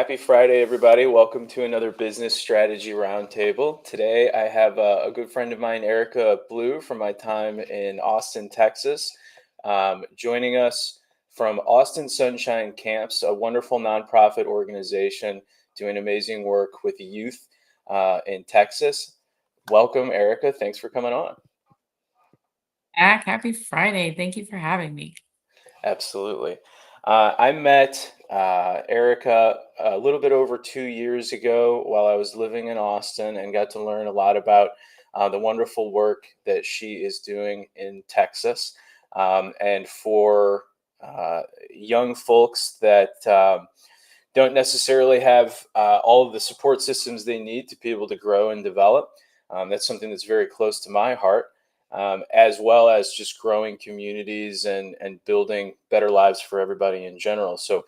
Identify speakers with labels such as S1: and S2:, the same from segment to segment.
S1: Happy Friday, everybody. Welcome to another Business Strategy Roundtable. Today, I have a good friend of mine, Erica Blue, from my time in Austin, Texas, joining us from Austin Sunshine Camps, a wonderful nonprofit organization doing amazing work with youth in Texas. Welcome, Erica. Thanks for coming on.
S2: Back. Happy Friday. Thank you for having me.
S1: Absolutely. I met Erica a little bit over 2 years ago while I was living in Austin and got to learn a lot about the wonderful work that she is doing in Texas. And for young folks that don't necessarily have all of the support systems they need to be able to grow and develop, that's something that's very close to my heart. As well as just growing communities and building better lives for everybody in general. So,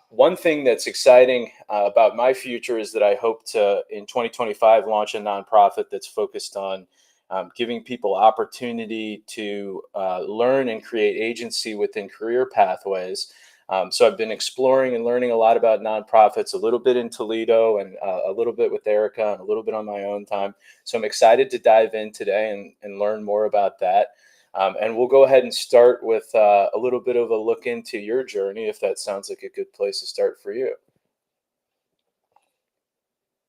S1: one thing that's exciting about my future is that I hope to, in 2025, launch a nonprofit that's focused on giving people opportunity to learn and create agency within career pathways. So I've been exploring and learning a lot about nonprofits, a little bit in Toledo and a little bit with Erica and a little bit on my own time. So I'm excited to dive in today and learn more about that. And we'll go ahead and start with a little bit of a look into your journey, if that sounds like a good place to start for you.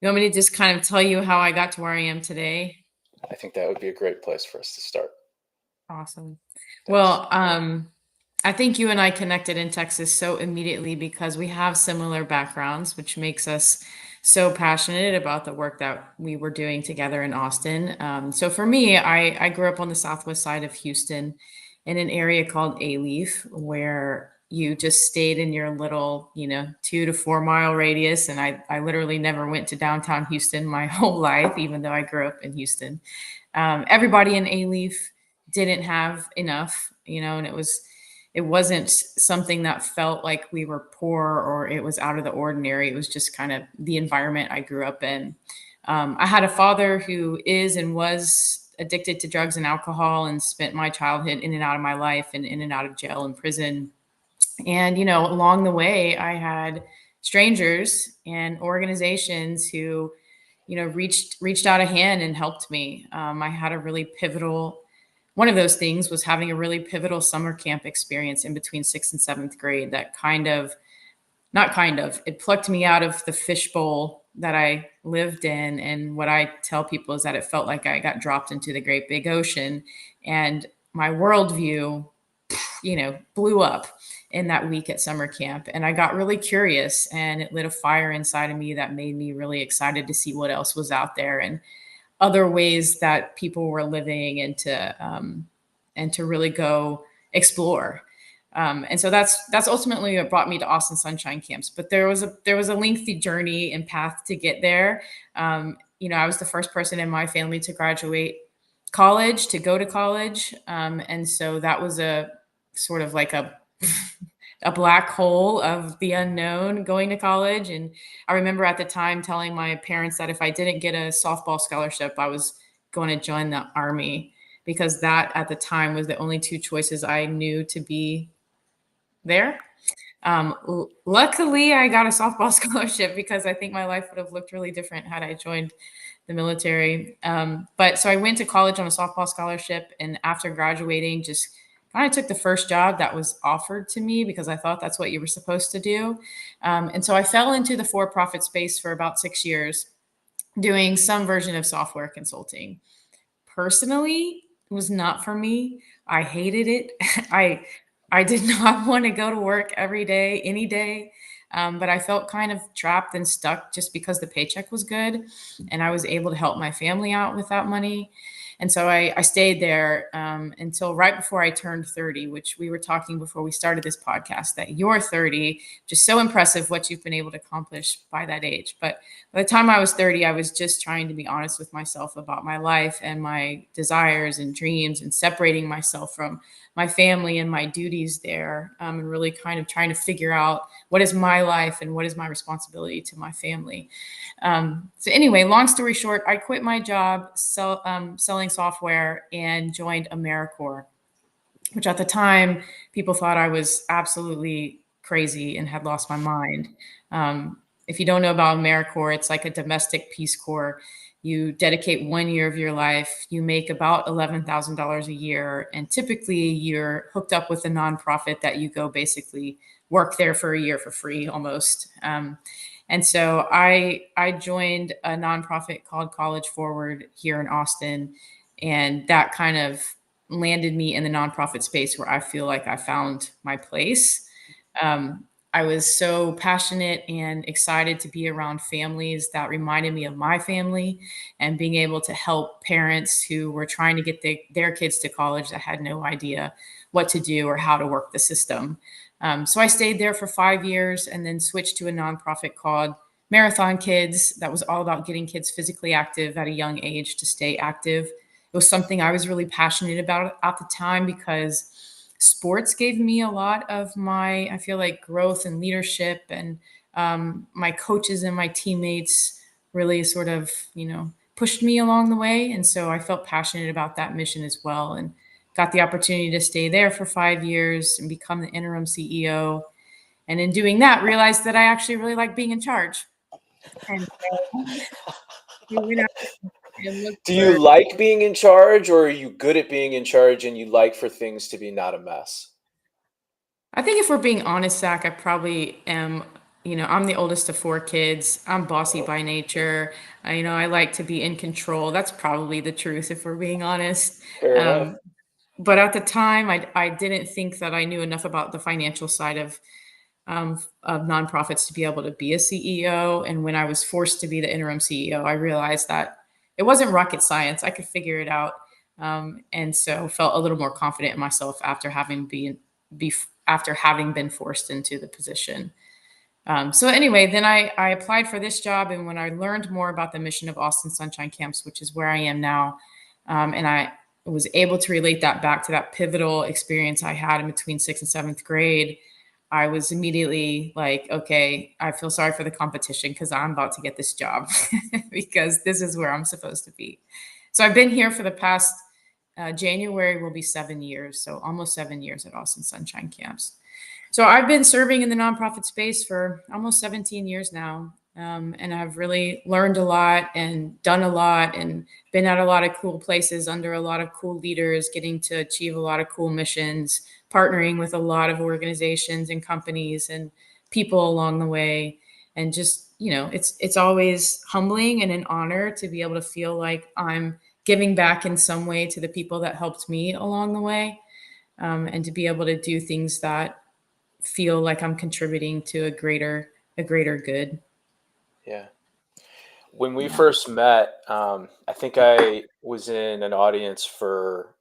S2: You want me to just kind of tell you how I got to where I am today?
S1: I think that would be a great place for us to start.
S2: Awesome.
S1: Thanks.
S2: Well, I think you and I connected in Texas so immediately because we have similar backgrounds, which makes us so passionate about the work that we were doing together in Austin. So for me, I grew up on the southwest side of Houston in an area called Alief, where you just stayed in your little, 2 to 4 mile radius. And I literally never went to downtown Houston my whole life, even though I grew up in Houston. Everybody in Alief didn't have enough, and it wasn't something that felt like we were poor or it was out of the ordinary. It was just kind of the environment I grew up in. I had a father who is and was addicted to drugs and alcohol and spent my childhood in and out of my life and in and out of jail and prison. And, along the way, I had strangers and organizations who, reached out a hand and helped me. I had a really pivotal one of those things was having a really pivotal summer camp experience in between sixth and seventh grade that it plucked me out of the fishbowl that I lived in. And what I tell people is that it felt like I got dropped into the great big ocean and my worldview, blew up in that week at summer camp. And I got really curious and it lit a fire inside of me that made me really excited to see what else was out there and other ways that people were living and to really go explore. And so that's ultimately what brought me to Austin Sunshine Camps. But there was a lengthy journey and path to get there. I was the first person in my family to graduate college, to go to college, and so that was a sort of like a a black hole of the unknown going to college. And I remember at the time telling my parents that if I didn't get a softball scholarship, I was going to join the Army because that at the time was the only two choices I knew to be there. Luckily, I got a softball scholarship because I think my life would have looked really different had I joined the military. But so I went to college on a softball scholarship, and after graduating, just kind of took the first job that was offered to me because I thought that's what you were supposed to do. And so I fell into the for-profit space for about 6 years, doing some version of software consulting. Personally, it was not for me. I hated it. I did not want to go to work every day, any day. But I felt kind of trapped and stuck just because the paycheck was good and I was able to help my family out with that money. And so I stayed there until right before I turned 30, which we were talking before we started this podcast, that you're 30, just so impressive what you've been able to accomplish by that age. But by the time I was 30, I was just trying to be honest with myself about my life and my desires and dreams and separating myself from my family and my duties there, and really kind of trying to figure out what is my life and what is my responsibility to my family. So anyway, long story short, I quit my job selling software and joined AmeriCorps, which at the time people thought I was absolutely crazy and had lost my mind. if you don't know about AmeriCorps, it's like a domestic Peace Corps. You dedicate 1 year of your life, you make about $11,000 a year, and typically you're hooked up with a nonprofit that you go basically work there for a year for free almost. And so I joined a nonprofit called College Forward here in Austin, and that kind of landed me in the nonprofit space where I feel like I found my place. Um, I was so passionate and excited to be around families that reminded me of my family, and being able to help parents who were trying to get their kids to college that had no idea what to do or how to work the system. So I stayed there for 5 years and then switched to a nonprofit called Marathon Kids that was all about getting kids physically active at a young age to stay active. It was something I was really passionate about at the time because sports gave me a lot of my, I feel like, growth and leadership, and my coaches and my teammates really sort of, pushed me along the way. And so I felt passionate about that mission as well, and got the opportunity to stay there for 5 years and become the interim CEO. And in doing that, realized that I actually really like being in charge. And so we went out and looked
S1: Do you
S2: for,
S1: like being in charge, or are you good at being in charge and you like for things to be not a mess?
S2: I think if we're being honest, Zach, I probably am. I'm the oldest of four kids. I'm bossy
S1: Oh,
S2: by nature. I like to be in control. That's probably the truth if we're being honest.
S1: fair enough.
S2: Um, but at the time, I didn't think that I knew enough about the financial side of nonprofits to be able to be a CEO. And when I was forced to be the interim CEO, I realized that it wasn't rocket science. I could figure it out. And so felt a little more confident in myself after having been forced into the position. So anyway, then I applied for this job, and when I learned more about the mission of Austin Sunshine Camps, which is where I am now, and I was able to relate that back to that pivotal experience I had in between sixth and seventh grade, I was immediately like, okay, I feel sorry for the competition because I'm about to get this job because this is where I'm supposed to be. So I've been here for the past January will be 7 years, so almost 7 years at Austin Sunshine Camps. So I've been serving in the nonprofit space for almost 17 years now. And I've really learned a lot and done a lot and been at a lot of cool places under a lot of cool leaders, getting to achieve a lot of cool missions, partnering with a lot of organizations and companies and people along the way. And just, it's always humbling and an honor to be able to feel like I'm giving back in some way to the people that helped me along the way, and to be able to do things that feel like I'm contributing to a greater good.
S1: Yeah. When we
S2: Yeah.
S1: first met, I think I was in an audience for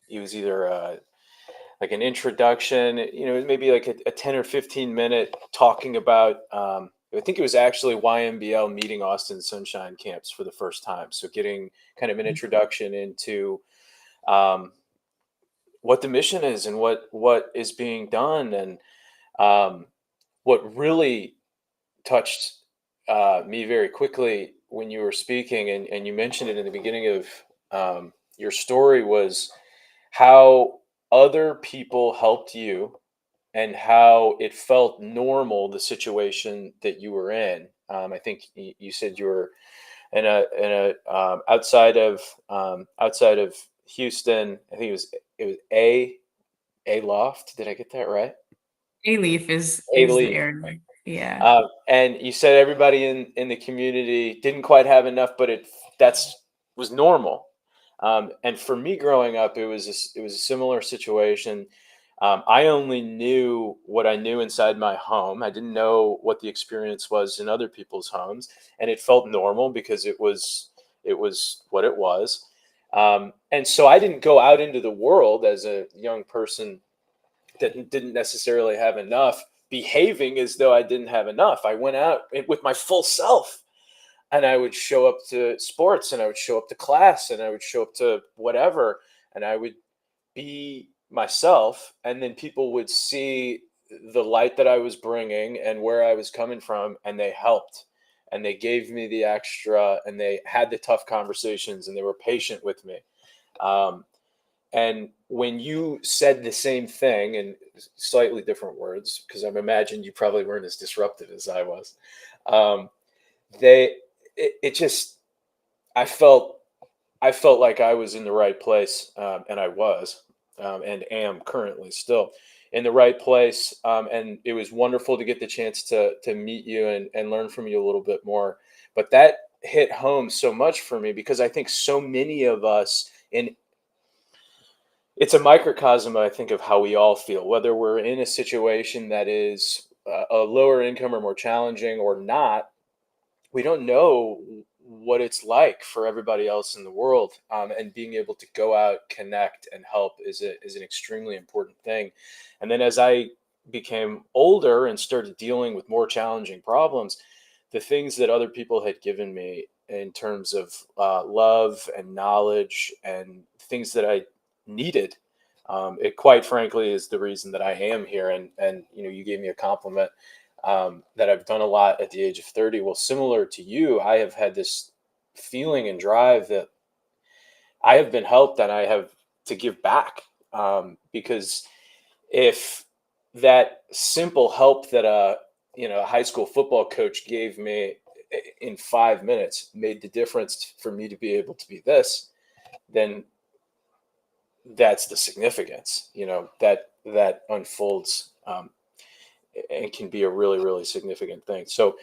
S1: it was either like an introduction, maybe like a 10 or 15 minute talking about. I think it was actually YMBL meeting Austin Sunshine Camps for the first time. So getting kind of an introduction into um, what the mission is and what is being done, and um, what really touched me very quickly when you were speaking, and you mentioned it in the beginning of your story, was how other people helped you and how it felt normal, the situation that you were in. I think you said you were in a outside of Houston. I think it was a loft. Did I get that right?
S2: A-Leaf is
S1: A
S2: is the
S1: leaf.
S2: area. Yeah.
S1: And you said everybody in the community didn't quite have enough, but that's was normal. And for me growing up, it was a similar situation. I only knew what I knew inside my home. I didn't know what the experience was in other people's homes, and it felt normal because it was what it was. And so I didn't go out into the world as a young person that didn't necessarily have enough, behaving as though I didn't have enough. I went out with my full self, and I would show up to sports, and I would show up to class, and I would show up to whatever, and I would be myself. And then people would see the light that I was bringing and where I was coming from, and they helped. And they gave me the extra, and they had the tough conversations, and they were patient with me. Um, and when you said the same thing in slightly different words, because I'm imagined you probably weren't as disruptive as I was, um, it just, I felt I felt like I was in the right place, and I was, and am currently still in the right place. And it was wonderful to get the chance to meet you and learn from you a little bit more. But that hit home so much for me because I think so many of us, and it's a microcosm, I think, of how we all feel, whether we're in a situation that is a lower income or more challenging or not. We don't know what it's like for everybody else in the world, and being able to go out, connect, and help is an extremely important thing. And then as I became older and started dealing with more challenging problems, the things that other people had given me in terms of love and knowledge and things that I needed, it quite frankly is the reason that I am here. And you gave me a compliment, that I've done a lot at the age of 30. Well, similar to you, I have had this feeling and drive that I have been helped and I have to give back. Because if that simple help that a high school football coach gave me in 5 minutes made the difference for me to be able to be this, then that's the significance, that unfolds, and can be a really, really significant thing. So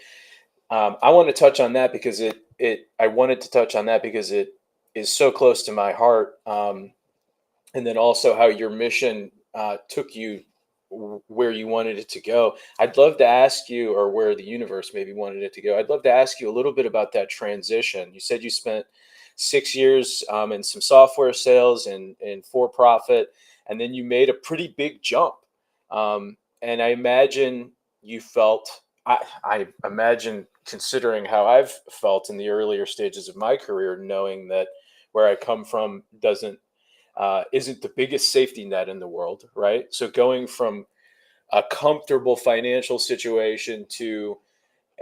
S1: I want to touch on that because I wanted to touch on that because it is so close to my heart. And then also how your mission took you where you wanted it to go. I'd love to ask you, or where the universe maybe wanted it to go. I'd love to ask you a little bit about that transition. You said you spent 6 years in some software sales and for profit, and then you made a pretty big jump. And I imagine you felt, I imagine, considering how I've felt in the earlier stages of my career, knowing that where I come from isn't the biggest safety net in the world, right? So going from a comfortable financial situation to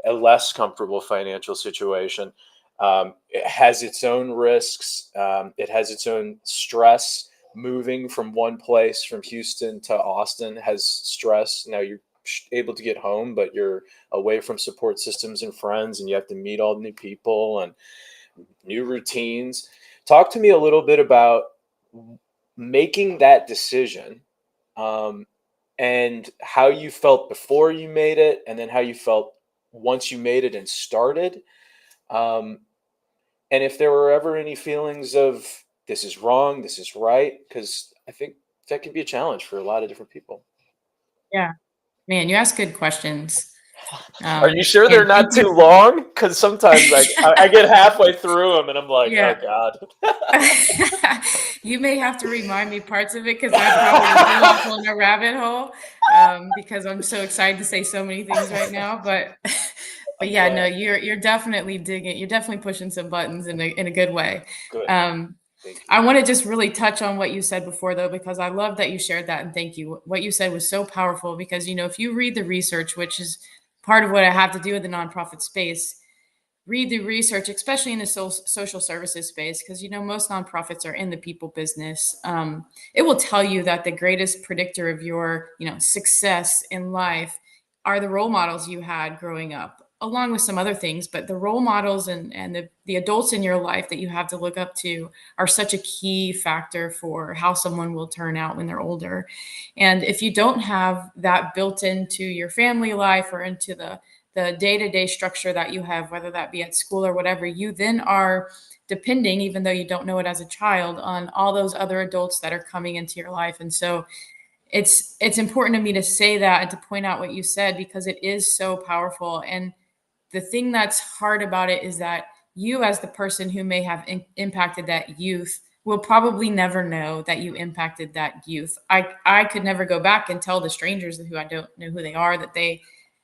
S1: a less comfortable financial situation, it has its own risks. It has its own stress. Moving from one place, from Houston to Austin, has stress. Now you're able to get home, but you're away from support systems and friends, and you have to meet all new people and new routines. Talk to me a little bit about making that decision, um, and how you felt before you made it, and then how you felt once you made it and started. Um, and if there were ever any feelings of this is wrong, this is right, because I think that can be a challenge for a lot of different people.
S2: Yeah, man, you ask good questions.
S1: Are you sure they're
S2: And thank
S1: not
S2: you
S1: too
S2: for
S1: long? Because sometimes I get halfway through them and I'm like, oh
S2: yeah.
S1: God.
S2: You may have to remind me parts of it because I probably will go off on a rabbit hole, because I'm so excited to say so many things right now. But but
S1: I'm
S2: yeah, no,
S1: glad.
S2: you're definitely digging. You're definitely pushing some buttons in a good way.
S1: Good.
S2: Um,
S1: Thank you.
S2: I want to just really touch on what you said before, though, because I love that you shared that, and thank you. What you said was so powerful because if you read the research, which is part of what I have to do with the nonprofit space, read the research, especially in the social services space, because most nonprofits are in the people business. It will tell you that the greatest predictor of your success in life are the role models you had growing up, along with some other things. But the role models and the adults in your life that you have to look up to are such a key factor for how someone will turn out when they're older. And if you don't have that built into your family life or into the day-to-day structure that you have, whether that be at school or whatever, you then are depending, even though you don't know it as a child, on all those other adults that are coming into your life. And so it's important to me to say that and to point out what you said because it is so powerful. And the thing that's hard about it is that you, as the person who may have impacted that youth, will probably never know that you impacted that youth. I could never go back and tell the strangers who I don't know who they are that they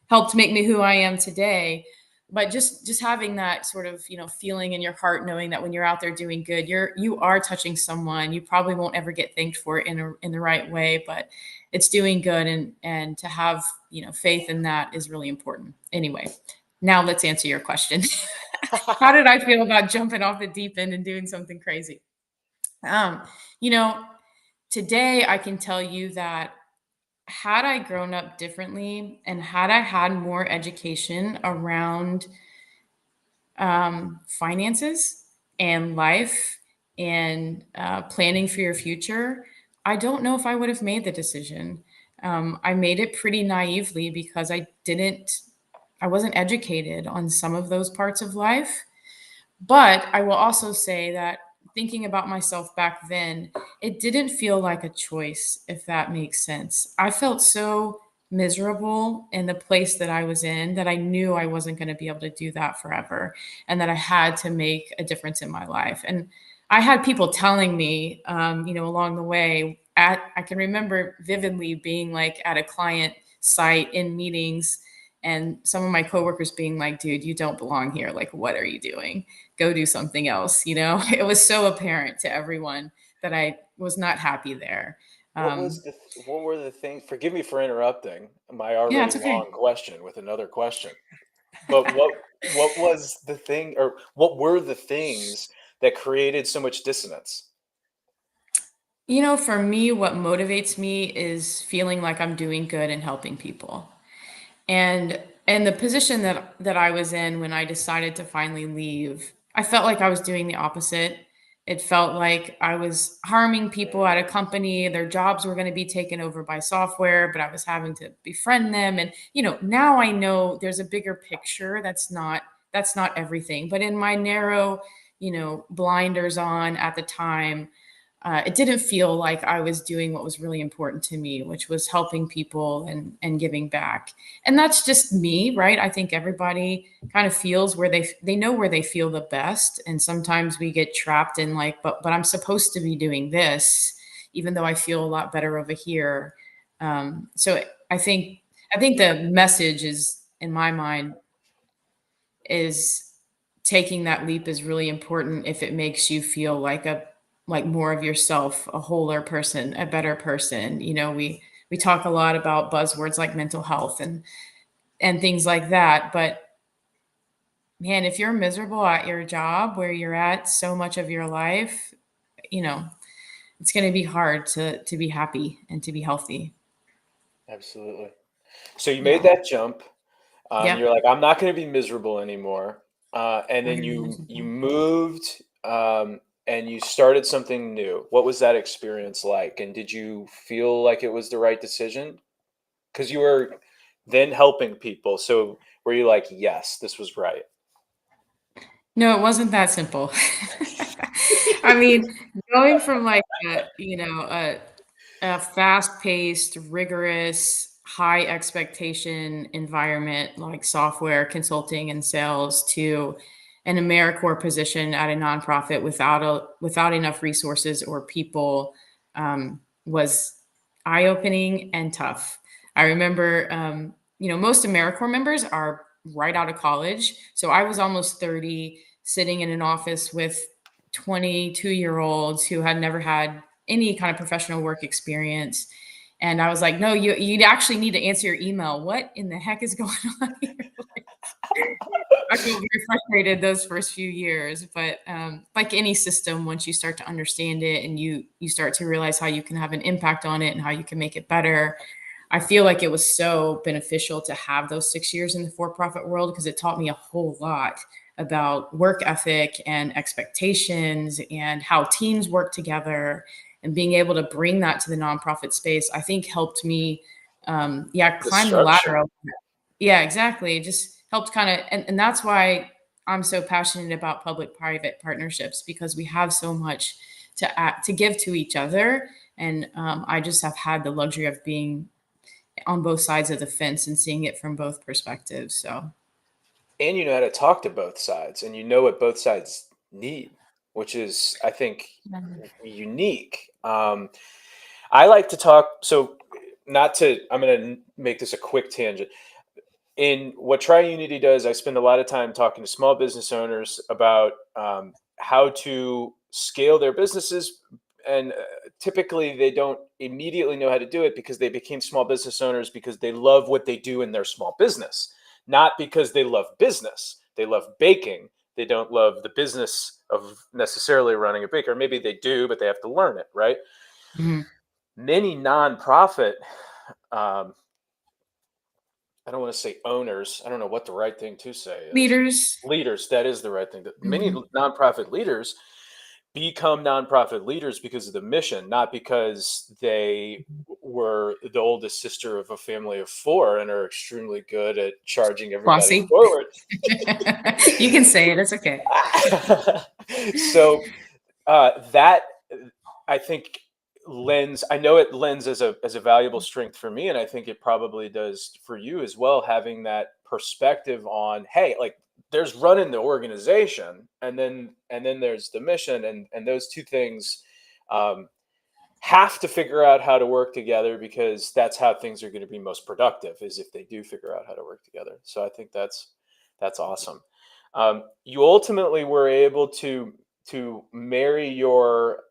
S2: helped make me who I am today. But just having that sort of feeling in your heart, knowing that when you're out there doing good, you are touching someone. You probably won't ever get thanked for it in the right way, but it's doing good, and to have faith in that is really important. Anyway, now let's answer your question. How did I feel about jumping off the deep end and doing something crazy? Um, you know, Today I can tell you that had I grown up differently and had I had more education around finances and life and planning for your future, I don't know if I would have made the decision. I made it pretty naively because I wasn't educated on some of those parts of life. But I will also say that thinking about myself back then, it didn't feel like a choice, if that makes sense. I felt so miserable in the place that I was in that I knew I wasn't going to be able to do that forever and that I had to make a difference in my life. And I had people telling me, along the way, I can remember vividly being like at a client site in meetings and some of my coworkers being like, dude, you don't belong here. Like, what are you doing? Go do something else. It was so apparent to everyone that I was not happy there. Um,
S1: What were the things? Forgive me for interrupting my
S2: yeah,
S1: already
S2: it's okay.
S1: long question with another question. But what was the thing, or what were the things that created so much dissonance?
S2: For me, what motivates me is feeling like I'm doing good and helping people. And the position that I was in when I decided to finally leave, I felt like I was doing the opposite. It felt like I was harming people at a company. Their jobs were going to be taken over by software, but I was having to befriend them. And now I know there's a bigger picture. That's not everything. But in my narrow, blinders on at the time, it didn't feel like I was doing what was really important to me, which was helping people and giving back. And that's just me, right? I think everybody kind of feels where they know where they feel the best, and sometimes we get trapped in like, but I'm supposed to be doing this, even though I feel a lot better over here. So I think the message is in my mind is taking that leap is really important if it makes you feel like more of yourself, a wholer person, a better person. We talk a lot about buzzwords like mental health and things like that, but man, if you're miserable at your job where you're at so much of your life, you know it's going to be hard to be happy and to be healthy.
S1: Absolutely. So you made
S2: Yeah.
S1: that jump. You're
S2: Yep.
S1: like, I'm not going to be miserable anymore. And
S2: Not
S1: then
S2: gonna be
S1: you
S2: miserable.
S1: moved, and you started something new. What was that experience like? And did you feel like it was the right decision? Because you were then helping people. So were you like, yes, this was right?
S2: No, it wasn't that simple. I mean, going from like a fast-paced, rigorous, high expectation environment like software consulting and sales to an AmeriCorps position at a nonprofit without enough resources or people was eye-opening and tough. I remember, most AmeriCorps members are right out of college, so I was almost 30, sitting in an office with 22-year-olds who had never had any kind of professional work experience. And I was like, no, you actually need to answer your email. What in the heck is going on here? I felt very frustrated those first few years, but like any system, once you start to understand it and you start to realize how you can have an impact on it and how you can make it better, I feel like it was so beneficial to have those 6 years in the for-profit world because it taught me a whole lot about work ethic and expectations and how teams work together, and being able to bring that to the nonprofit space, I think helped me,
S1: The
S2: climb the ladder.
S1: structure.
S2: Yeah, exactly. It just helped kind of, and that's why I'm so passionate about public-private partnerships because we have so much to give to each other, and I just have had the luxury of being on both sides of the fence and seeing it from both perspectives. So,
S1: And you know how to talk to both sides, and you know what both sides need, which is, I think, unique. I like to talk. So, not to, I'm going to make this a quick tangent. In what TriUnity does, I spend a lot of time talking to small business owners about how to scale their businesses. And typically, they don't immediately know how to do it because they became small business owners because they love what they do in their small business, not because they love business. They love baking. They don't love the business of necessarily running a baker. Maybe they do, but they have to learn it, right?
S2: mhm.
S1: Many nonprofit um, I don't want to say owners. I don't know what the right thing to say is.
S2: Leaders.
S1: Leaders, that is the right thing. Many
S2: Mhm.
S1: nonprofit leaders become nonprofit leaders because of the mission, not because they were the oldest sister of a family of four and are extremely good at charging everybody
S2: Bossy.
S1: forward.
S2: You can say it. It's okay.
S1: So that I think lends. I know it lends as a valuable strength for me, and I think it probably does for you as well. Having that perspective on, hey, like there's running the organization, and then there's the mission, and those two things um, have to figure out how to work together because that's how things are going to be most productive. Is if they do figure out how to work together. So I think that's awesome. You ultimately were able to marry your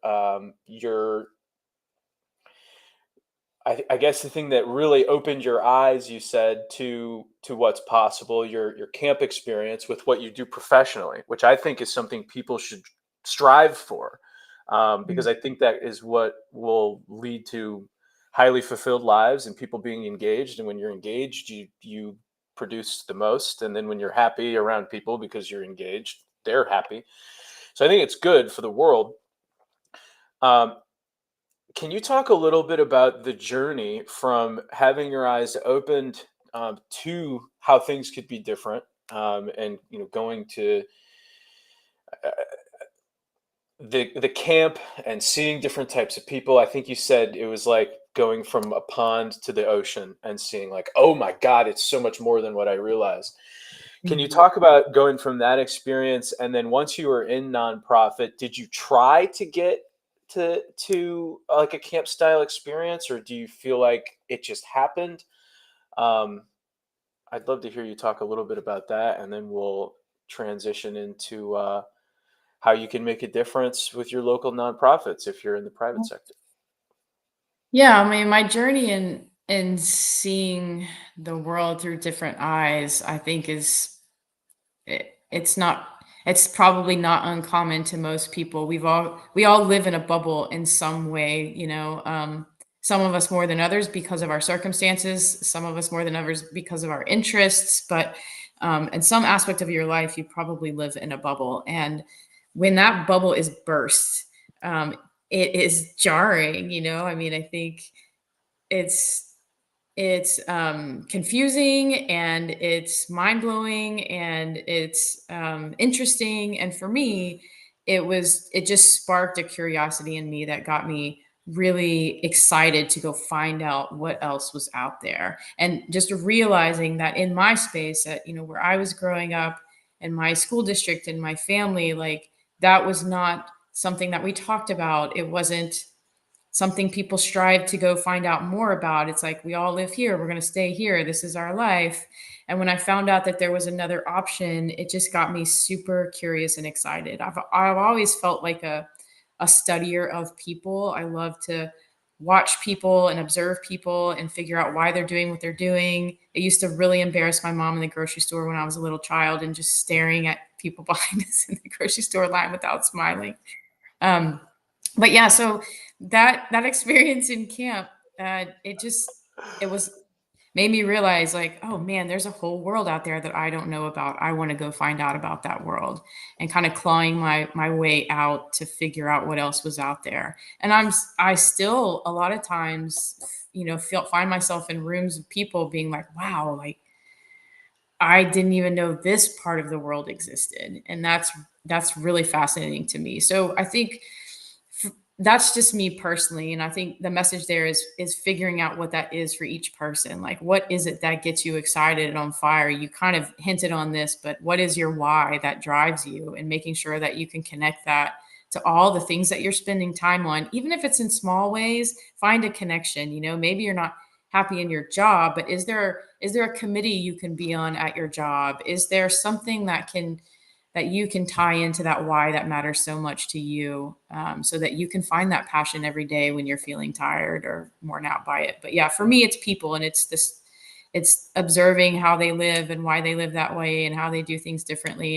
S1: I guess the thing that really opened your eyes, you said, to what's possible, your camp experience with what you do professionally, which I think is something people should strive for, because I think that is what will lead to highly fulfilled lives and people being engaged. And when you're engaged, you produce the most, and then when you're happy around people because you're engaged, they're happy. So I think it's good for the world. Um, can you talk a little bit about the journey from having your eyes opened to how things could be different, and going to uh, the camp and seeing different types of people? I think you said it was like going from a pond to the ocean and seeing like, oh my God, it's so much more than what I realized. Can you
S2: Mhm.
S1: talk about going from that experience, and then once you were in nonprofit, did you try to get to like a camp style experience, or do you feel like it just happened? Um, I'd love to hear you talk a little bit about that, and then we'll transition into how you can make a difference with your local nonprofits if you're in the private sector.
S2: Yeah, I mean, my journey in seeing the world through different eyes, I think it's not it's probably not uncommon to most people. We all live in a bubble in some way, some of us more than others because of our circumstances, some of us more than others because of our interests, but in some aspect of your life, you probably live in a bubble. And when that bubble is burst, um, it is jarring, I mean, I think it's it's confusing and it's mind-blowing and it's interesting, and for me, it just sparked a curiosity in me that got me really excited to go find out what else was out there, and just realizing that in my space, at where I was growing up, in my school district, in my family, like that was not something that we talked about. It wasn't something people strive to go find out more about. It's like, we all live here, we're going to stay here, this is our life. And when I found out that there was another option, it just got me super curious and excited. I've always felt like a studier of people. I love to watch people and observe people and figure out why they're doing what they're doing. It used to really embarrass my mom in the grocery store when I was a little child, and just staring at people behind us in the grocery store line without smiling. um, but yeah, so that experience in camp, it was made me realize, like, oh man, there's a whole world out there that I don't know about. I want to go find out about that world, and kind of clawing my way out to figure out what else was out there. And I still a lot of times, find myself in rooms of people being like, wow, like I didn't even know this part of the world existed, and that's really fascinating to me. So I think that's just me personally, and I think the message there is figuring out what that is for each person. Like, what is it that gets you excited and on fire? You kind of hinted on this, but what is your why that drives you, and making sure that you can connect that to all the things that you're spending time on, even if it's in small ways. Find a connection. Maybe you're not happy in your job, but is there a committee you can be on at your job? Is there something that you can tie into that why that matters so much to you, so that you can find that passion every day when you're feeling tired or worn out by it? But yeah, for me, it's people, and it's observing how they live and why they live that way and how they do things differently.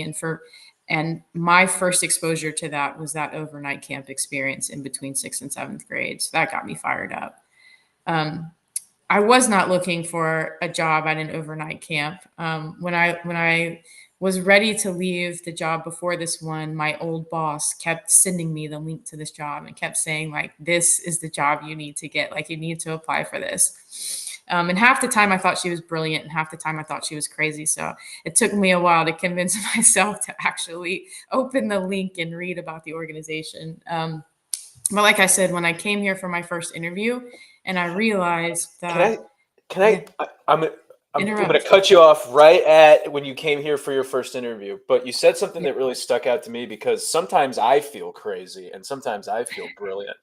S2: And my first exposure to that was that overnight camp experience in between sixth and seventh grade. So that got me fired up. Um, I was not looking for a job at an overnight camp. When I was ready to leave the job before this one, my old boss kept sending me the link to this job and kept saying like, "This is the job you need to get. Like, you need to apply for this." And half the time I thought she was brilliant, and half the time I thought she was crazy. So it took me a while to convince myself to actually open the link and read about the organization. But like I said, when I came here for my first interview, and I realized
S1: Can
S2: that,
S1: I? Can
S2: yeah,
S1: I'm going to
S2: interrupt.
S1: cut you off right at when you came here for your first interview. But you said something
S2: Yeah.
S1: that really stuck out to me because sometimes I feel crazy and sometimes I feel brilliant,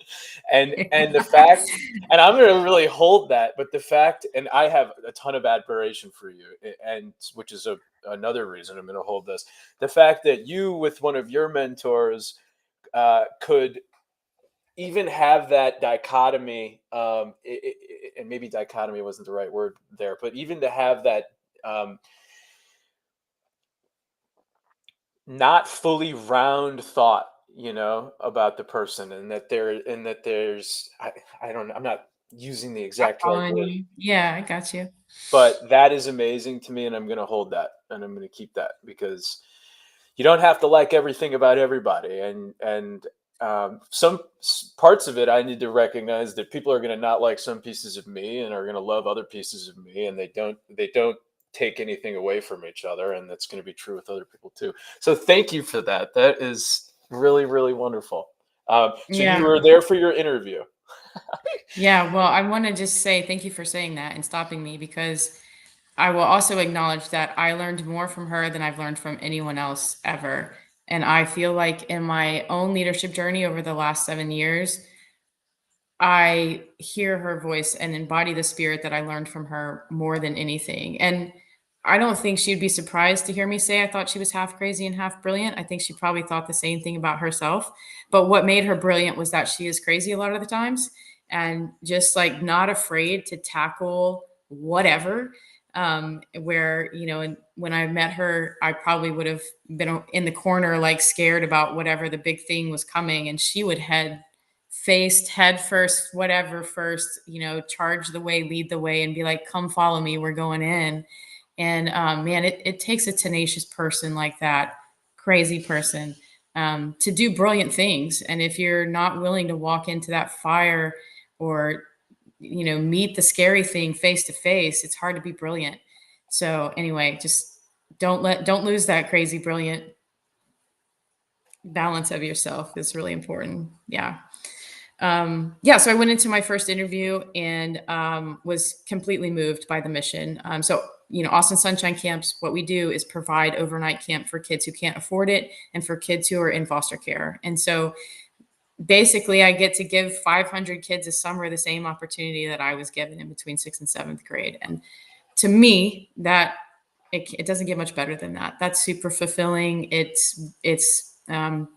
S1: and the fact, and I'm going to really hold that. But the fact, and I have a ton of admiration for you, and which is another reason I'm going to hold this. The fact that you, with one of your mentors, could even have that dichotomy, and maybe dichotomy wasn't the right word there, but even to have that, um, not fully round thought, about the person, and that there's, I don't know, I'm not using the
S2: I'm
S1: exact right
S2: following
S1: word,
S2: you. Yeah, I got you.
S1: but that is amazing to me, and I'm going to hold that, and I'm going to keep that because you don't have to like everything about everybody, and some parts of it I need to recognize that people are going to not like some pieces of me and are going to love other pieces of me, and they don't take anything away from each other, and that's going to be true with other people too. So thank you for that. That is really, really wonderful. So you
S2: Yeah.
S1: were there for your interview.
S2: Yeah. Well, I want to just say thank you for saying that and stopping me, because I will also acknowledge that I learned more from her than I've learned from anyone else ever. And I feel like in my own leadership journey over the last 7 years, I hear her voice and embody the spirit that I learned from her more than anything. And I don't think she'd be surprised to hear me say I thought she was half crazy and half brilliant. I think she probably thought the same thing about herself. But what made her brilliant was that she is crazy a lot of the times, and just like not afraid to tackle whatever. Where, and when I met her, I probably would have been in the corner, like scared about whatever the big thing was coming. And she would head first, whatever first, charge the way, lead the way, and be like, come follow me, we're going in. And man, it takes a tenacious person like that, crazy person, to do brilliant things. And if you're not willing to walk into that fire, or meet the scary thing face to face, it's hard to be brilliant. So anyway, just don't lose that crazy brilliant balance of yourself. Is really important. Yeah. Yeah, so I went into my first interview and was completely moved by the mission. Austin Sunshine Camps, what we do is provide overnight camp for kids who can't afford it and for kids who are in foster care. And so basically, I get to give 500 kids a summer the same opportunity that I was given in between sixth and seventh grade. And to me, that it doesn't get much better than that. That's super fulfilling. It's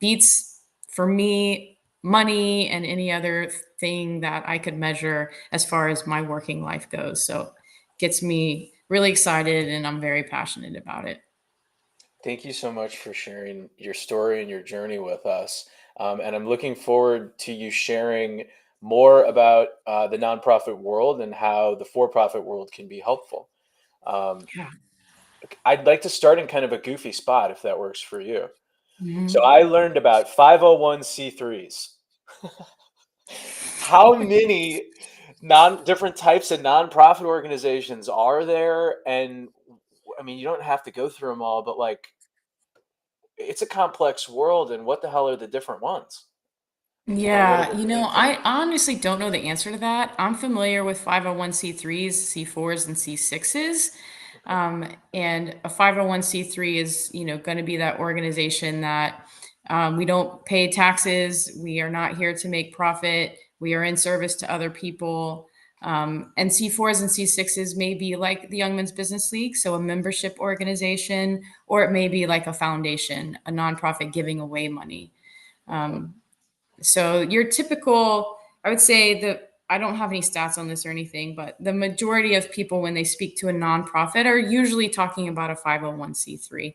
S2: beats for me money and any other thing that I could measure as far as my working life goes. So gets me really excited, and I'm very passionate about it.
S1: Thank you so much for sharing your story and your journey with us. And I'm looking forward to you sharing more about the nonprofit world and how the for profit world can be helpful. Um,
S2: Yeah.
S1: I'd like to start in kind of a goofy spot if that works for you. So
S2: Mhm.
S1: I learned about 501c3s. How many different types of nonprofit organizations are there? And I mean, you don't have to go through them all, but like, it's a complex world, and what the hell are the different ones? And what are
S2: Yeah,
S1: the main things?
S2: I honestly don't know the answer to that. I'm familiar with 501c3s, C4s, and C6s.
S1: Okay.
S2: And a 501c3 is, going to be that organization that we don't pay taxes. We are not here to make profit. We are in service to other people. And C4s and C6s may be like the Young Men's Business League, so a membership organization, or it may be like a foundation, a nonprofit giving away money.
S1: Okay.
S2: Um, so your typical, I would say that I don't have any stats on this or anything, but the majority of people, when they speak to a nonprofit, are usually talking about a 501c3.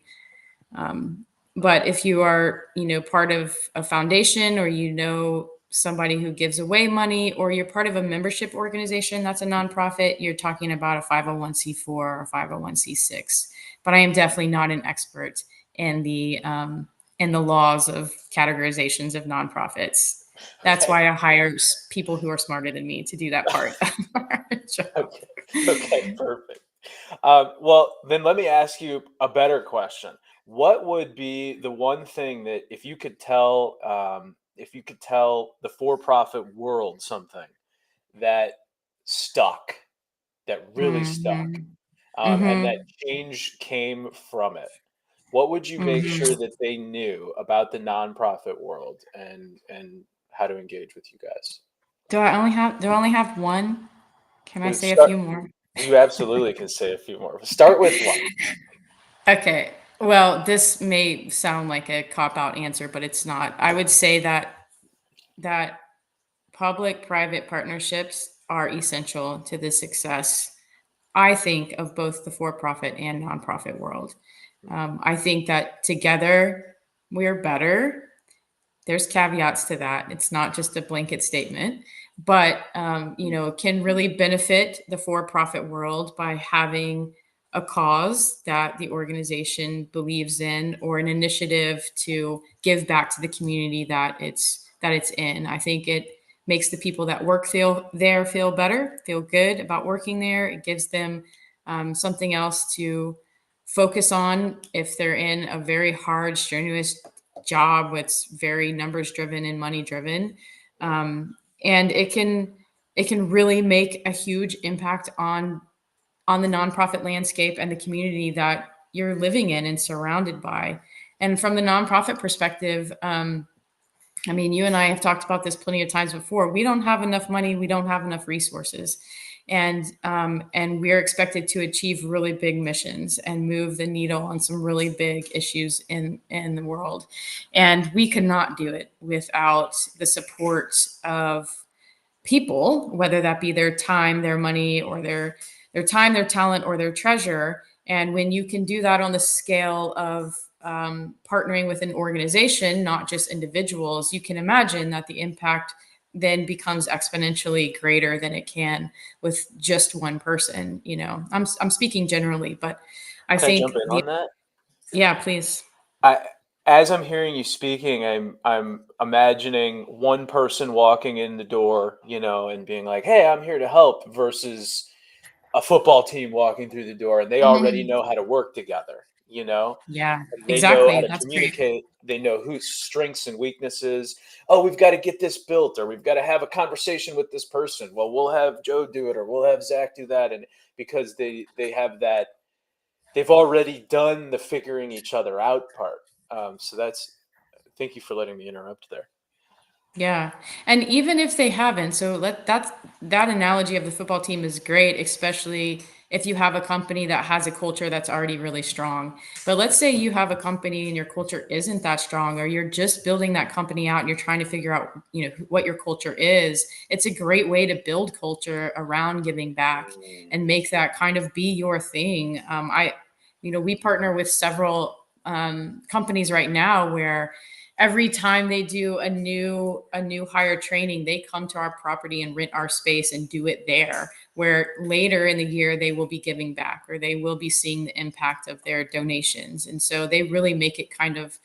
S2: Um, but if you are, part of a foundation, or somebody who gives away money, or you're part of a membership organization that's a nonprofit, you're talking about a 501c4 or 501c6. But I am definitely not an expert in the laws of categorizations of nonprofits. That's
S1: Okay.
S2: why I hire people who are smarter than me to do that part of our job.
S1: Okay. Okay. Perfect. Well, then let me ask you a better question. What would be the one thing that if you could tell the for-profit world something that stuck, that really stuck,
S2: Mhm.
S1: and that
S2: Mhm.
S1: change came from it? What would you make sure
S2: Mhm.
S1: that they knew about the nonprofit world and how to engage with you guys?
S2: Do I only have one? Can I
S1: Well,
S2: say a few more?
S1: you absolutely can say a few more. Start with one.
S2: Okay. Well, this may sound like a cop out answer, but it's not. I would say that public private partnerships are essential to the success, I think, of both the for profit and nonprofit world. I think that together we're better. There's caveats to that. It's not just a blanket statement, but it can really benefit the for-profit world by having a cause that the organization believes in, or an initiative to give back to the community that it's in. I think it makes the people that work feel better, feel good about working there. It gives them something else to focus on if they're in a very hard, strenuous job that's very numbers driven and money driven. And it can really make a huge impact on the nonprofit landscape and the community that you're living in and surrounded by. And from the nonprofit perspective, I mean, you and I have talked about this plenty of times before. We don't have enough money. We don't have enough resources, and we're expected to achieve really big missions and move the needle on some really big issues in the world. And we cannot do it without the support of people, whether that be their time, their money, or their time, their talent, or their treasure. And when you can do that on the scale of partnering with an organization, not just individuals, you can imagine that the impact then becomes exponentially greater than it can with just one person. I'm speaking generally, but I
S1: Can I jump
S2: think
S1: in on that?
S2: yeah, please.
S1: I, as I'm hearing you speaking, I'm imagining one person walking in the door, and being like, "Hey, I'm here to help," versus a football team walking through the door, and they already
S2: Mhm.
S1: know how to work together,
S2: Yeah,
S1: and they know how
S2: exactly.
S1: to
S2: That's great.
S1: communicate. They know whose strengths and weaknesses. Oh, we've got to get this built, or we've got to have a conversation with this person. Well, we'll have Joe do it, or we'll have Zach do that, and because they have that, they've already done the figuring each other out part. So that's thank you for letting me interrupt there.
S2: Yeah. And even if they haven't, so that analogy of the football team is great, especially if you have a company that has a culture that's already really strong. But let's say you have a company and your culture isn't that strong, or you're just building that company out and you're trying to figure out, what your culture is. It's a great way to build culture around giving back
S1: Mm,
S2: and make that kind of be your thing. We partner with several companies right now where every time they do a new hire training, they come to our property and rent our space and do it there, where later in the year they will be giving back, or they will be seeing the impact of their donations. And so they really make it kind of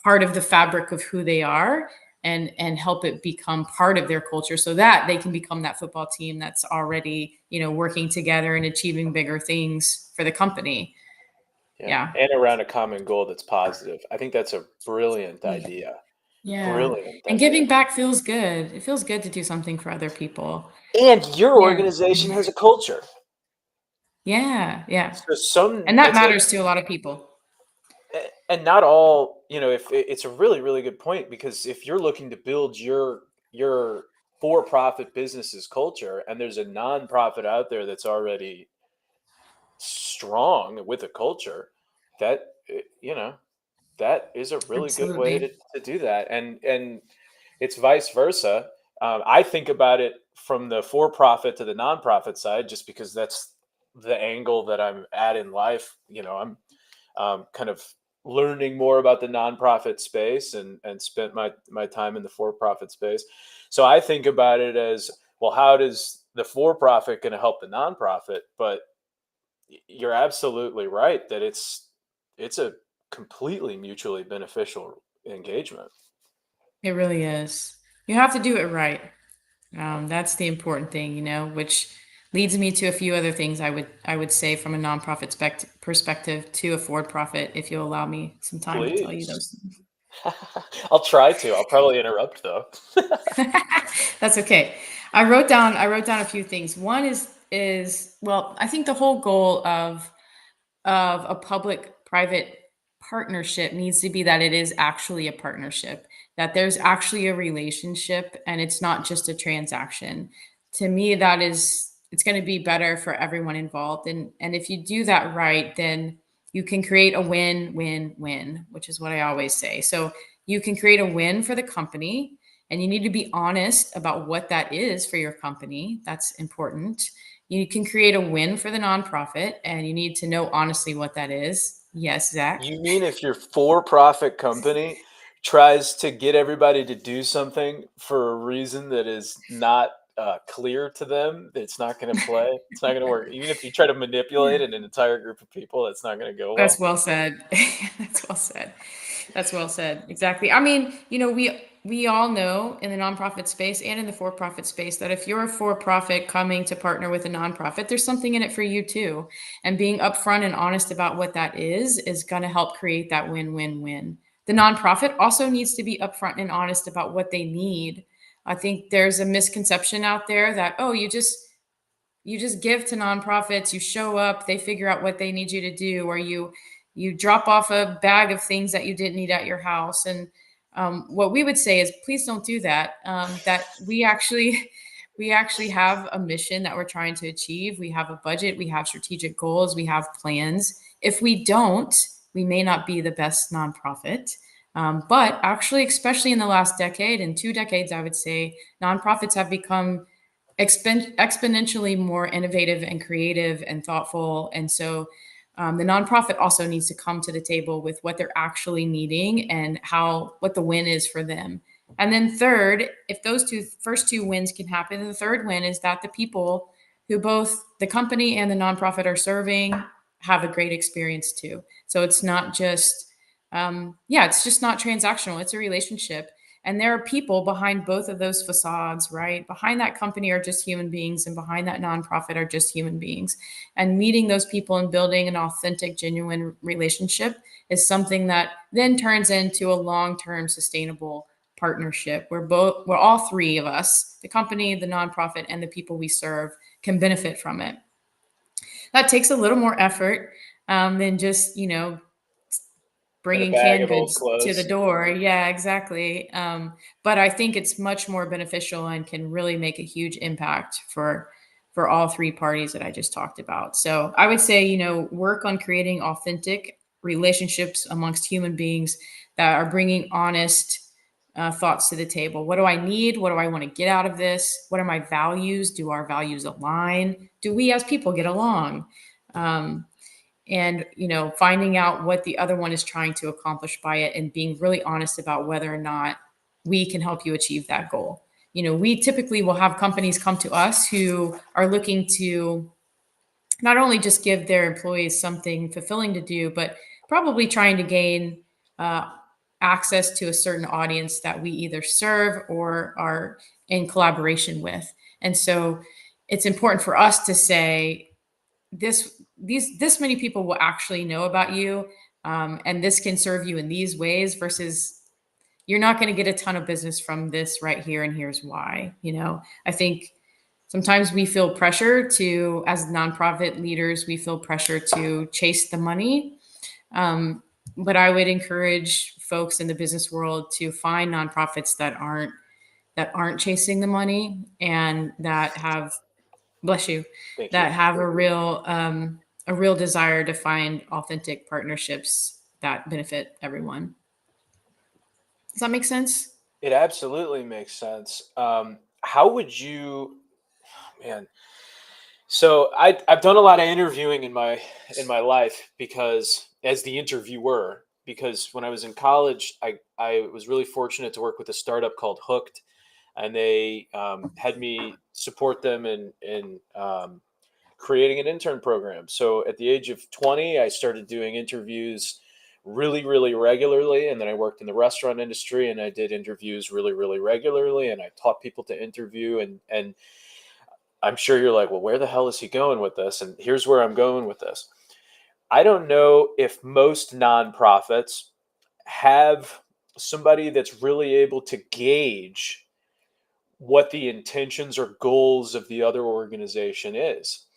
S2: part of the fabric of who they are, and help it become part of their culture, so that they can become that football team that's already working together and achieving bigger things for the company.
S1: yeah,
S2: Yeah.
S1: and around a common goal that's positive. I think that's a brilliant
S2: Yeah.
S1: idea.
S2: Yeah.
S1: Brilliant
S2: And
S1: idea.
S2: giving back feels good. It feels good to do something for other people.
S1: And your
S2: Yeah.
S1: organization has a culture.
S2: Yeah. Yeah.
S1: So some
S2: And that
S1: it's like
S2: matters to a lot of people.
S1: and not all, if it's a really, really good point, because if you're looking to build your for-profit business's culture, and there's a nonprofit out there that's already strong with a culture, that that is a really good way
S2: Absolutely.
S1: to do that. And it's vice versa. I think about it from the for-profit to the nonprofit side, just because that's the angle that I'm at in life. I'm kind of learning more about the nonprofit space and spent my time in the for-profit space. So I think about it as, well, how does the for-profit going to help the nonprofit? But you're absolutely right that it's a completely mutually beneficial engagement.
S2: It really is. You have to do it right. That's the important thing, which leads me to a few other things I would say from a nonprofit perspective to a for-profit, if you'll allow me some time to tell you
S1: Please.
S2: those.
S1: I'll try to. I'll probably interrupt though.
S2: That's okay. I wrote down a few things. One is well, I think the whole goal of a public private partnership needs to be that it is actually a partnership, that there's actually a relationship and it's not just a transaction. To me, it's going to be better for everyone involved. And if you do that right, then you can create a win win win, which is what I always say. So you can create a win for the company, and you need to be honest about what that is for your company. That's important. You can create a win for the nonprofit, and you need to know honestly what that is. Yes, Zach.
S1: You mean if your for-profit company tries to get everybody to do something for a reason that is not clear to them, it's not going to play. It's not going to work. Even if you try to manipulate an entire group of people, it's not going to go
S2: That's
S1: well.
S2: well said. That's well said. That's well said. Exactly. I mean, we all know in the nonprofit space and in the for-profit space that if you're a for-profit coming to partner with a nonprofit, there's something in it for you too. And being upfront and honest about what that is going to help create that win-win-win. The nonprofit also needs to be upfront and honest about what they need. I think there's a misconception out there that, oh, you just give to nonprofits, you show up, they figure out what they need you to do, or you drop off a bag of things that you didn't need at your house. And what we would say is, please don't do that. That we actually have a mission that we're trying to achieve. We have a budget, we have strategic goals, we have plans. If we don't, we may not be the best nonprofit. But actually, especially in the last decade and 2 decades, I would say nonprofits have become exponentially more innovative and creative and thoughtful. And so the nonprofit also needs to come to the table with what they're actually needing and what the win is for them. And then third, if those first two wins can happen, the third win is that the people who both the company and the nonprofit are serving have a great experience too. So it's not just, it's just not transactional. It's a relationship. And there are people behind both of those facades, right? Behind that company are just human beings, and behind that nonprofit are just human beings. And meeting those people and building an authentic, genuine relationship is something that then turns into a long-term sustainable partnership where all three of us, the company, the nonprofit, and the people we serve, can benefit from it. That takes a little more effort than just,
S1: And a
S2: bringing
S1: bag
S2: canned
S1: of old
S2: goods to the
S1: clothes.
S2: door. Yeah, exactly. But I think it's much more beneficial and can really make a huge impact for all three parties that I just talked about. So I would say, work on creating authentic relationships amongst human beings that are bringing honest thoughts to the table. What do I need? What do I want to get out of this? What are my values? Do our values align? Do we as people get along? And finding out what the other one is trying to accomplish by it, and being really honest about whether or not we can help you achieve that goal. We typically will have companies come to us who are looking to not only just give their employees something fulfilling to do, but probably trying to gain access to a certain audience that we either serve or are in collaboration with. And so it's important for us to say, this many people will actually know about you, and this can serve you in these ways, versus you're not going to get a ton of business from this right here, and here's why. I think sometimes we feel pressure to, as nonprofit leaders, we feel pressure to chase the money. But I would encourage folks in the business world to find nonprofits that aren't chasing the money, and that have, bless you,
S1: Thank you.
S2: that have a real desire to find authentic partnerships that benefit everyone. Does that make sense?
S1: It absolutely makes sense. How would you, man? So I've done a lot of interviewing in my life because as the interviewer, because when I was in college, I was really fortunate to work with a startup called Hooked, and they had me support them in creating an intern program. So at the age of 20, I started doing interviews really, really regularly. And then I worked in the restaurant industry and I did interviews really, really regularly. And I taught people to interview. And I'm sure you're like, well, where the hell is he going with this? And here's where I'm going with this. I don't know if most nonprofits have somebody that's really able to gauge what the intentions or goals of the other organization is.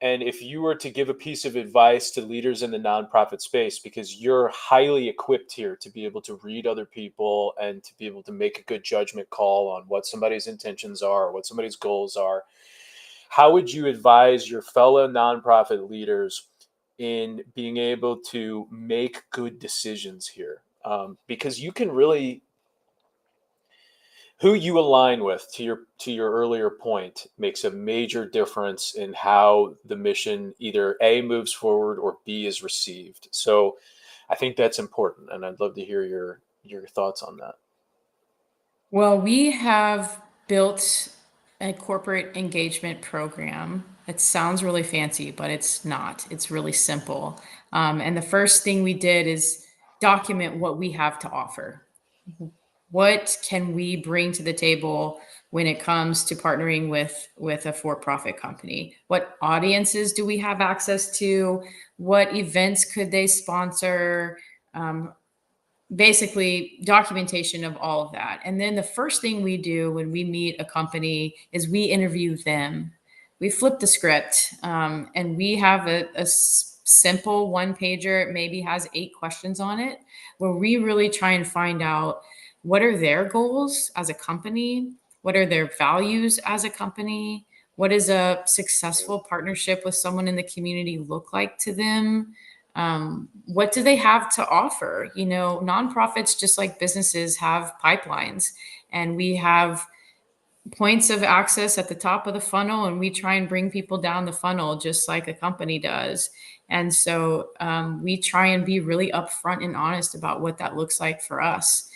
S1: And if you were to give a piece of advice to leaders in the nonprofit space, because you're highly equipped here to be able to read other people and to be able to make a good judgment call on what somebody's intentions are, what somebody's goals are, how would you advise your fellow nonprofit leaders in being able to make good decisions here? Because you can really, who you align with, to your earlier point, makes a major difference in how the mission either A moves forward or B is received. So I think that's important, and I'd love to hear your thoughts on that.
S2: Well, we have built a corporate engagement program. It sounds really fancy, but it's not. It's really simple. And the first thing we did is document what we have to offer. What can we bring to the table when it comes to partnering with a for-profit company? What audiences do we have access to? What events could they sponsor? Um, Basically documentation of all of that. And then the first thing we do when we meet a company is we interview them. We flip the script, and we have a simple one pager. It maybe has 8 questions on it, where we really try and find out what are their goals as a company, what are their values as a company, what does a successful partnership with someone in the community look like to them, what do they have to offer? You know, nonprofits, just like businesses, have pipelines, and we have points of access at the top of the funnel, and we try and bring people down the funnel just like a company does. And so we try and be really upfront and honest about what that looks like for us.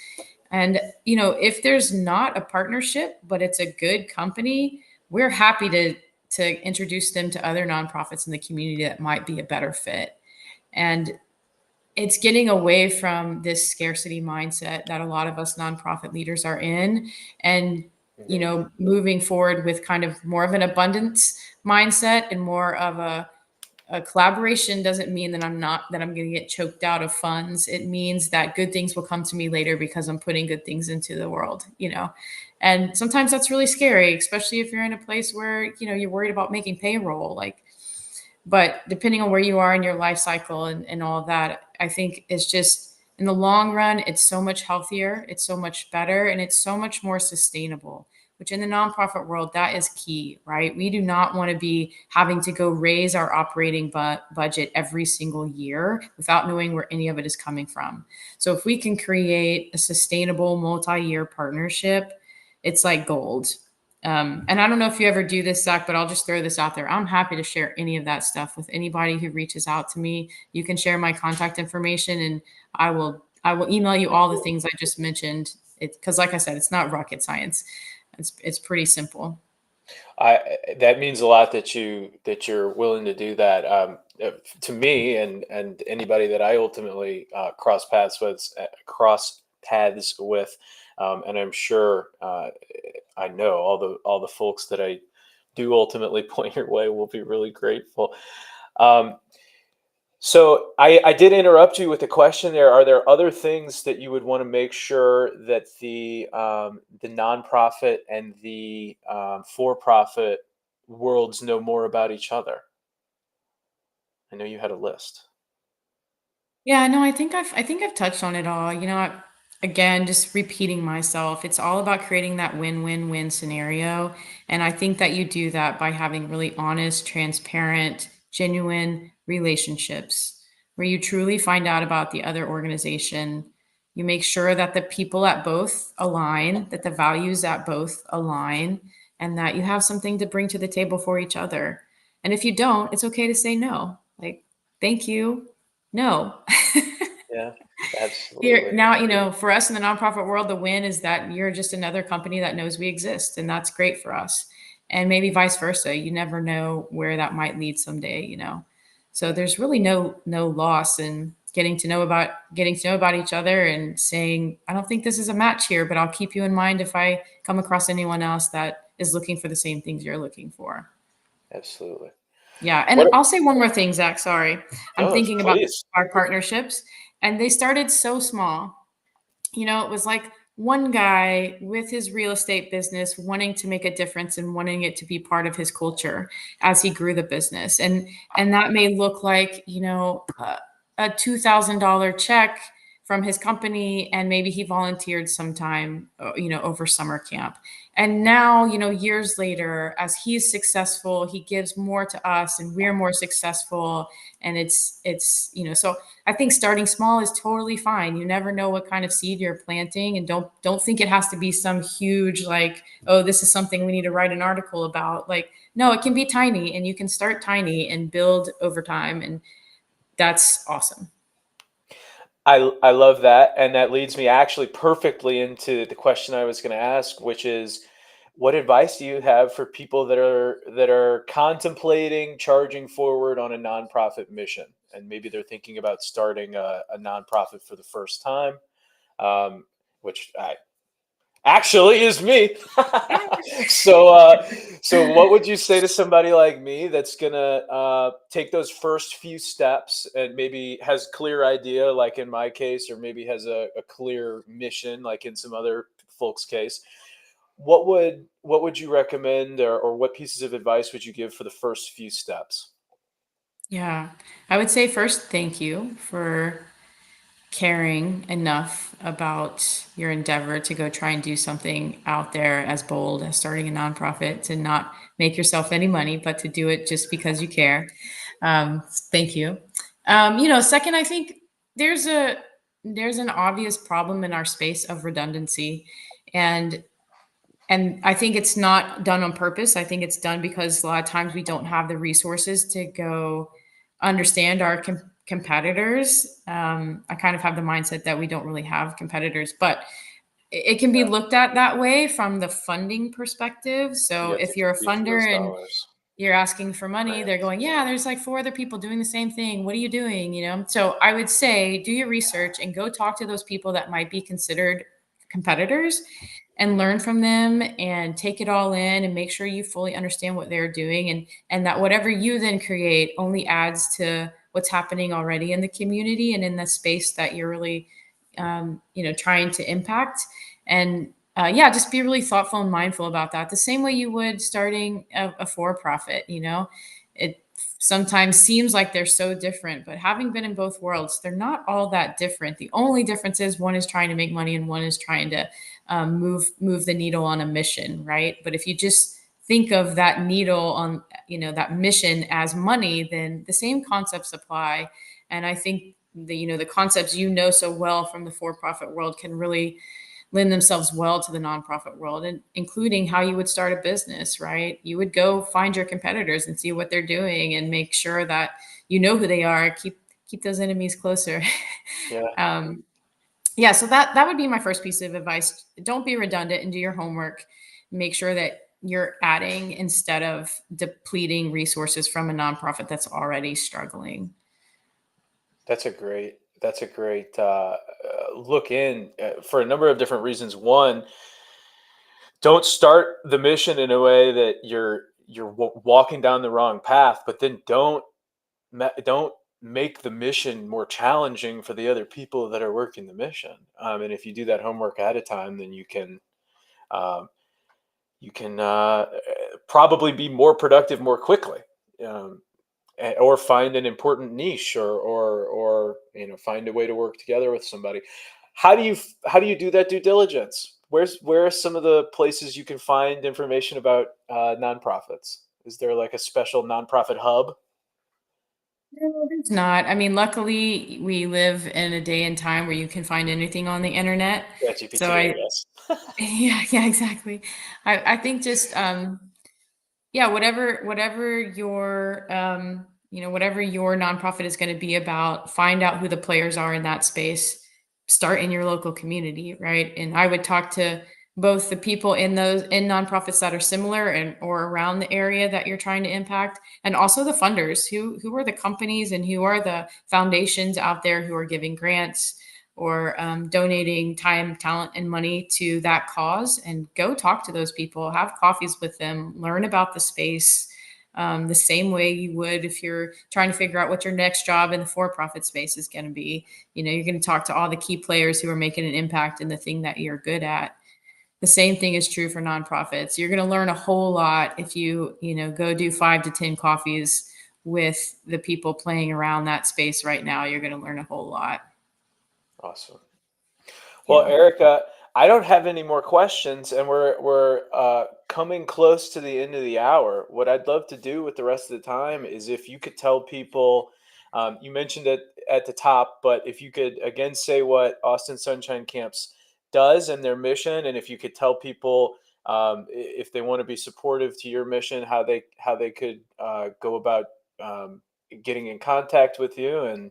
S2: And, you know, if there's not a partnership, but it's a good company, we're happy to introduce them to other nonprofits in the community that might be a better fit. And it's getting away from this scarcity mindset that a lot of us nonprofit leaders are in, and you
S1: Mhm.
S2: know, moving forward with kind of more of an abundance mindset and more of a collaboration. Doesn't mean that I'm going to get choked out of funds. It means that good things will come to me later because I'm putting good things into the world, you know. And sometimes that's really scary, especially if you're in a place where, you know, you're worried about making payroll. Like, but depending on where you are in your life cycle and all of that, I think it's just in the long run, it's so much healthier, it's so much better, and it's so much more sustainable, which in the nonprofit world, that is key, right? We do not want to be having to go raise our operating budget every single year without knowing where any of it is coming from. So if we can create a sustainable multi-year partnership, it's like gold. And I don't know if you ever do this, Zach, but I'll just throw this out there. I'm happy to share any of that stuff with anybody who reaches out to me. You can share my contact information, and I will email you all the things I just mentioned. It because, like I said, it's not rocket science. It's pretty simple.
S1: That means a lot that you're willing to do that. To me and anybody that I ultimately cross paths with, and I'm sure I know all the folks that I do ultimately point your way will be really grateful. Um, so I did interrupt you with a question there. Are there other things that you would want to make sure that the nonprofit and the for-profit worlds know more about each other? I know you had a list.
S2: Yeah, no, I think I've touched on it all. You know, again, just repeating myself. It's all about creating that win-win-win scenario, and I think that you do that by having really honest, transparent, genuine relationships where you truly find out about the other organization. You make sure that the people at both align, that the values at both align, and that you have something to bring to the table for each other. And if you don't, it's okay to say no. Like, thank you. No.
S1: Yeah.
S2: Here
S1: Absolutely.
S2: now, for us in the nonprofit world, the win is that you're just another company that knows we exist, and that's great for us. And maybe vice versa. You never know where that might lead someday. So
S1: Yeah.
S2: there's really no loss in getting to know about each other and saying, I don't think this is a match here, but I'll keep you in mind if I come across anyone else that is looking for the same things you're looking for.
S1: Absolutely.
S2: Yeah, and
S1: What?
S2: I'll say one more thing, Zach. Sorry, I'm
S1: No,
S2: thinking about
S1: please.
S2: our partnerships, and they started so small. It was like one guy with his real estate business wanting to make a difference and wanting it to be part of his culture as he grew the business. And that may look like, a $2,000 check from his company, and maybe he volunteered sometime, over summer camp. And now, years later, as he's successful, he gives more to us and we're more successful. And so I think starting small is totally fine. You never know what kind of seed you're planting, and don't think it has to be some huge, like, oh, this is something we need to write an article about. Like, no, it can be tiny, and you can start tiny and build over time, and that's awesome.
S1: I love that, and that leads me actually perfectly into the question I was going to ask, which is, what advice do you have for people that are contemplating charging forward on a nonprofit mission, and maybe they're thinking about starting a nonprofit for the first time, um, which I actually is me. So what would you say to somebody like me that's gonna take those first few steps and maybe has clear idea, like in my case, or maybe has a clear mission, like in some other folks' case? What would you recommend, or what pieces of advice would you give for the first few steps?
S2: Yeah, I would say first, thank you for caring enough about your endeavor to go try and do something out there as bold as starting a nonprofit, to not make yourself any money, but to do it just because you care. Thank you. Second, I think there's a there's an obvious problem in our space of redundancy, and and I think it's not done on purpose. I think it's done because a lot of times we don't have the resources to go understand our competitors. I kind of have the mindset that we don't really have competitors, but it can be
S1: Yeah,
S2: looked at that way from the funding perspective.
S1: you
S2: So
S1: have to
S2: if you're a
S1: compete for those
S2: funder and
S1: dollars.
S2: you're asking for money, they're
S1: Grants.
S2: going, yeah, there's like four other people doing the same thing. What are you doing? So I would say do your research and go talk to those people that might be considered competitors and learn from them and take it all in and make sure you fully understand what they're doing, and that whatever you then create only adds to what's happening already in the community and in the space that you're really trying to impact. And yeah, just be really thoughtful and mindful about that. The same way you would starting a for-profit. It sometimes seems like they're so different, but having been in both worlds, they're not all that different. The only difference is one is trying to make money and one is trying to move the needle on a mission, right? But if you just think of that needle on that mission as money, then the same concepts apply. And I think the concepts so well from the for-profit world can really lend themselves well to the nonprofit world, and including how you would start a business, right? You would go find your competitors and see what they're doing and make sure that you know who they are. Keep those enemies closer.
S1: Yeah.
S2: um, yeah, so that would be my first piece of advice. Don't be redundant and do your homework. Make sure that you're adding instead of depleting resources from a nonprofit that's already struggling.
S1: That's a great look in, for a number of different reasons. One, don't start the mission in a way that you're walking down the wrong path, but then don't make the mission more challenging for the other people that are working the mission. And if you do that homework ahead of time, then um, you can probably be more productive more quickly. Um, or find an important niche, or find a way to work together with somebody. How do you do that due diligence? Where are some of the places you can find information about nonprofits? Is there like a special nonprofit hub?
S2: No, there's not. I mean, luckily, we live in a day and time where you can find anything on the internet. So
S1: ChatGPT, I
S2: I,
S1: guess.
S2: yeah, exactly. I think just yeah, whatever your nonprofit is going to be about, find out who the players are in that space start in your local community, right? And I would talk to both the people in those in nonprofits that are similar and or around the area that you're trying to impact, and also the funders. Who are the companies and who are the foundations out there who are giving grants or donating time, talent, and money to that cause? And go talk to those people, have coffees with them, learn about the space, the same way you would if you're trying to figure out what your next job in the for-profit space is going to be. You're going to talk to all the key players who are making an impact in the thing that you're good at. The same thing is true for nonprofits. You're going to learn a whole lot if you go do 5 to 10 coffees with the people playing around that space right now. You're going to learn a whole lot.
S1: Awesome. Well,
S2: Yeah.
S1: Erica, I don't have any more questions, and we're coming close to the end of the hour. What I'd love to do with the rest of the time is if you could tell people, you mentioned it at the top, but if you could again say what Austin Sunshine Camps does and their mission, and if you could tell people if they want to be supportive to your mission, how they could go about um, getting in contact with you, and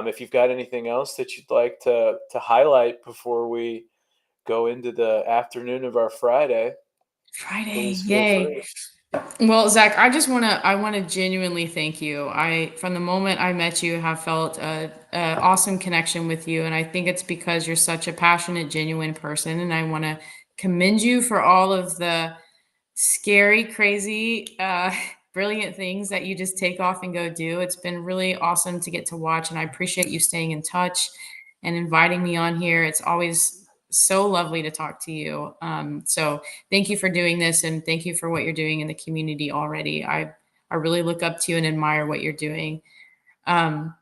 S1: if you've got anything else that you'd like to highlight before we go into the afternoon of our Friday,
S2: Friday.
S1: please feel
S2: Yay.
S1: free.
S2: Well, Zach, I want to genuinely thank you. From the moment I met you, have felt a awesome connection with you, and I think it's because you're such a passionate, genuine person. And I want to commend you for all of the scary, crazy, brilliant things that you just take off and go do. It's been really awesome to get to watch, and I appreciate you staying in touch and inviting me on here. It's always so lovely to talk to you. So thank you for doing this, and thank you for what you're doing in the community already. I really look up to you and admire what you're doing. Um,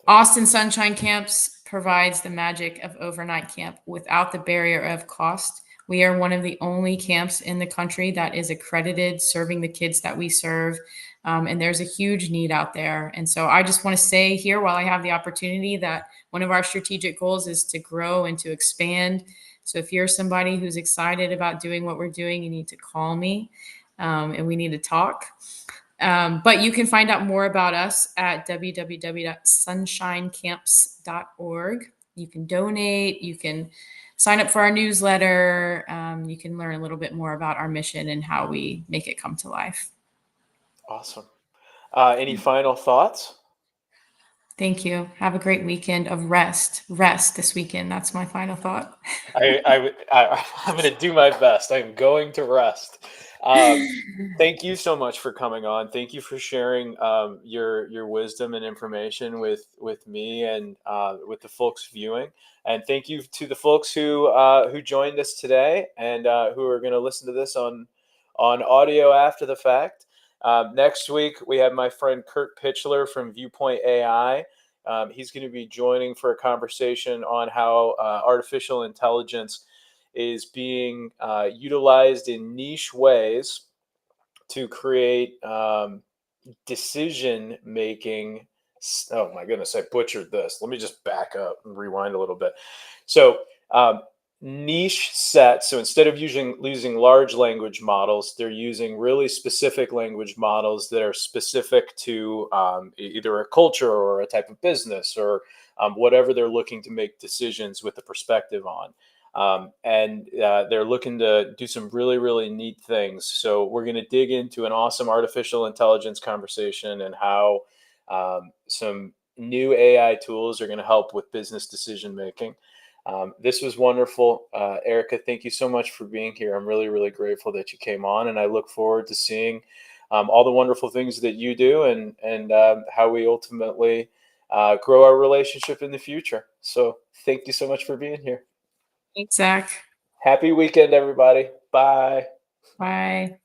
S2: Austin Sunshine Camps provides the magic of overnight camp without the barrier of cost. We are one of the only camps in the country that is accredited serving the kids that we serve. And there's a huge need out there. And so I just want to say here, while I have the opportunity, that one of our strategic goals is to grow and to expand. So if you're somebody who's excited about doing what we're doing, you need to call me and we need to talk. But you can find out more about us at www.sunshinecamps.org. You can donate, you can sign up for our newsletter, you can learn a little bit more about our mission and how we make it come to life.
S1: Awesome. Any final thoughts?
S2: Thank you. Have a great weekend of rest. Rest this weekend. That's my final thought.
S1: I'm going to do my best. I'm going to rest. Thank you so much for coming on. Thank you for sharing your wisdom and information with me and with the folks viewing. And thank you to the folks who joined us today and who are going to listen to this on audio after the fact. Next week we have my friend Kurt Pitchler from Viewpoint AI. He's going to be joining for a conversation on how artificial intelligence is being utilized in niche ways to create decision making. Oh my goodness, I butchered this. Let me just back up and rewind a little bit. So, niche sets. So instead of using large language models, they're using really specific language models that are specific to either a culture or a type of business or whatever they're looking to make decisions with a perspective on. And they're looking to do some really, really neat things. So we're going to dig into an awesome artificial intelligence conversation and how some new AI tools are going to help with business decision making. This was wonderful. Erica, thank you so much for being here. I'm really, really grateful that you came on, and I look forward to seeing all the wonderful things that you do and how we ultimately grow our relationship in the future. So thank you so much for being here.
S2: Thanks, Zach.
S1: Happy weekend, everybody. Bye.
S2: Bye.